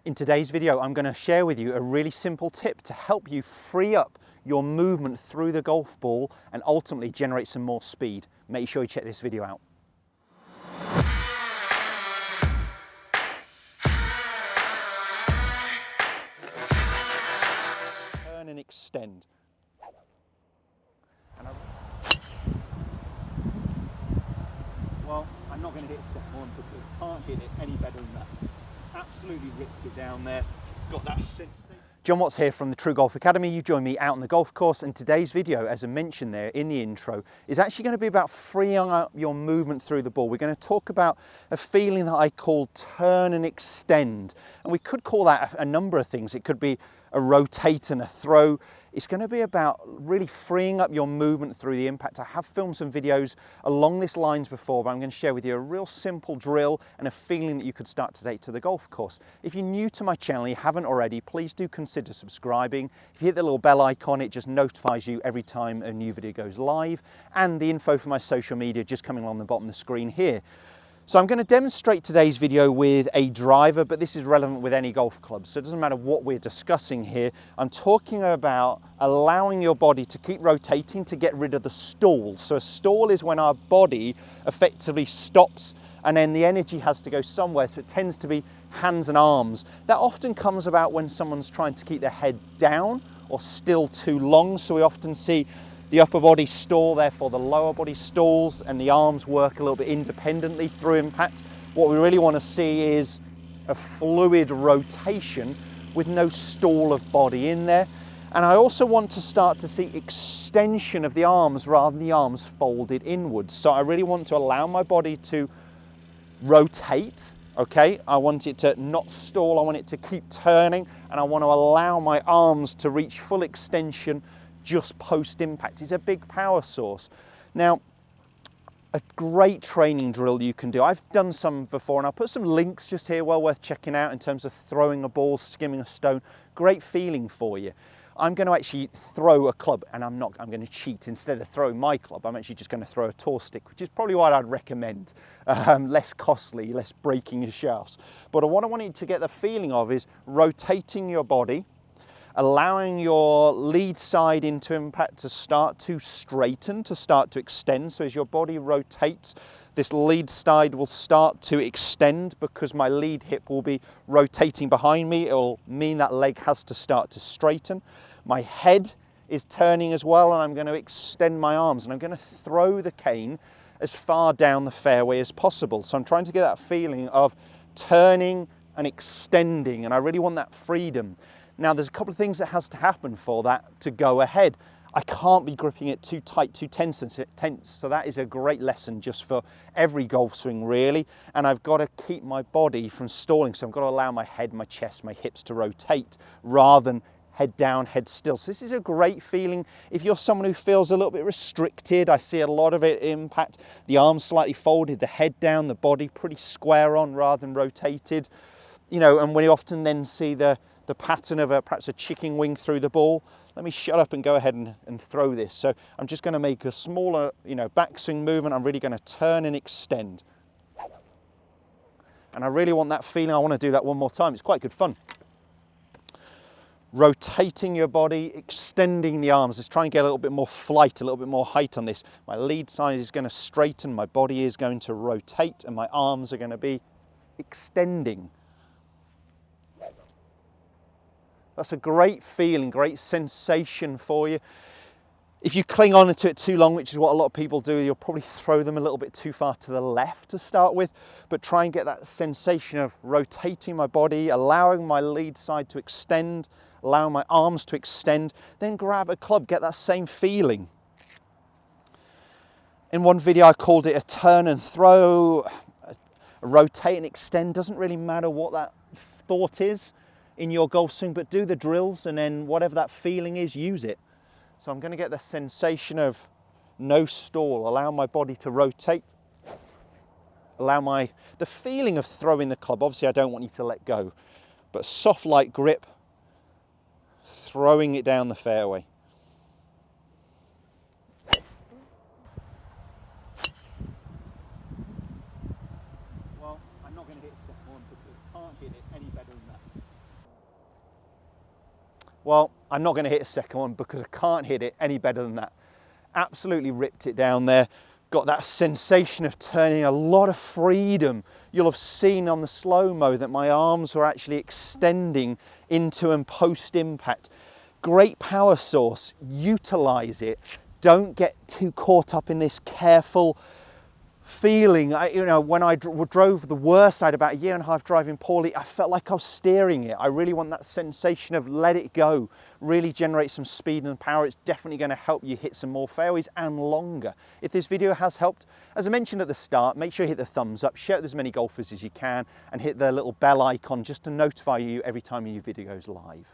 In today's video, I'm going to share with you a really simple tip to help you free up your movement through the golf ball and ultimately generate some more speed. Make sure you check this video out. Turn and extend. Well, I'm not going to hit the second one because I can't hit it any better than that. Absolutely ripped it down there. Got that sensation. Jon Watts here from the TruGolf Academy. You join me out on the golf course, and today's video, as I mentioned there in the intro, is actually going to be about freeing up your movement through the ball. We're going to talk about a feeling that I call turn and extend, and we could call that a number of things. It could be a rotate and a throw. It's going to be about really freeing up your movement through the impact. I have filmed some videos along these lines before, but I'm going to share with you a real simple drill and a feeling that you could start to take to the golf course. If you're new to my channel, you haven't already, please do consider subscribing. If you hit the little bell icon, it just notifies you every time a new video goes live, and the info for my social media just coming along the bottom of the screen here. So I'm going to demonstrate today's video with a driver, but this is relevant with any golf club, so it doesn't matter what we're discussing here. I'm talking about allowing your body to keep rotating to get rid of the stall. So a stall is when our body effectively stops and then the energy has to go somewhere, so it tends to be hands and arms. That often comes about when someone's trying to keep their head down or still too long, so we often see the upper body stall, therefore the lower body stalls, and the arms work a little bit independently through impact. What we really want to see is a fluid rotation with no stall of body in there. And I also want to start to see extension of the arms rather than the arms folded inwards. So I really want to allow my body to rotate, okay? I want it to not stall, I want it to keep turning, and I want to allow my arms to reach full extension just post impact. It's a big power source. Now, a great training drill you can do. I've done some before, and I'll put some links just here, well worth checking out in terms of throwing a ball, skimming a stone. Great feeling for you. I'm going to actually throw a club, and I'm going to cheat. Instead of throwing my club, I'm actually just going to throw a tour stick, which is probably what I'd recommend. Less costly, less breaking your shafts. But what I want you to get the feeling of is rotating your body, allowing your lead side into impact to start to straighten, to start to extend. So as your body rotates, this lead side will start to extend because my lead hip will be rotating behind me. It will mean that leg has to start to straighten. My head is turning as well, and I'm going to extend my arms, and I'm going to throw the cane as far down the fairway as possible. So I'm trying to get that feeling of turning and extending, and I really want that freedom. Now, there's a couple of things that has to happen for that to go ahead. I can't be gripping it too tight, too tense, so that is a great lesson just for every golf swing, really. And I've got to keep my body from stalling, so I've got to allow my head, my chest, my hips to rotate rather than head down, head still. So this is a great feeling. If you're someone who feels a little bit restricted, I see a lot of it impact, the arms slightly folded, the head down, the body pretty square on rather than rotated. You know, and we often then see the pattern of perhaps a chicken wing through the ball. Let me shut up and go ahead and throw this. So I'm just going to make a smaller, backswing movement. I'm really going to turn and extend. And I really want that feeling. I want to do that one more time. It's quite good fun. Rotating your body, extending the arms. Let's try and get a little bit more flight, a little bit more height on this. My lead side is going to straighten, my body is going to rotate, and my arms are going to be extending. That's a great feeling, great sensation for you. If you cling on to it too long, which is what a lot of people do, you'll probably throw them a little bit too far to the left to start with, but try and get that sensation of rotating my body, allowing my lead side to extend, allowing my arms to extend, then grab a club, get that same feeling. In one video I called it a turn and throw, a rotate and extend. Doesn't really matter what that thought is in your golf swing, but do the drills, and then whatever that feeling is, use it. So I'm going to get the sensation of no stall, allow my body to rotate, allow the feeling of throwing the club. Obviously I don't want you to let go, but soft light grip, throwing it down the fairway. Well, I'm not going to hit the second one because I can't hit it any better than that. Well, I'm not going to hit a second one because I can't hit it any better than that. Absolutely ripped it down there. Got that sensation of turning, a lot of freedom. You'll have seen on the slow-mo that my arms were actually extending into and post-impact. Great power source, utilize it. Don't get too caught up in this careful feeling. When I drove the worst, I had about a year and a half driving poorly, I felt like I was steering it. I really want that sensation of let it go, really generate some speed and power. It's definitely going to help you hit some more fairways and longer. If this video has helped, as I mentioned at the start, make sure you hit the thumbs up, share it with as many golfers as you can, and hit the little bell icon just to notify you every time a new video goes live.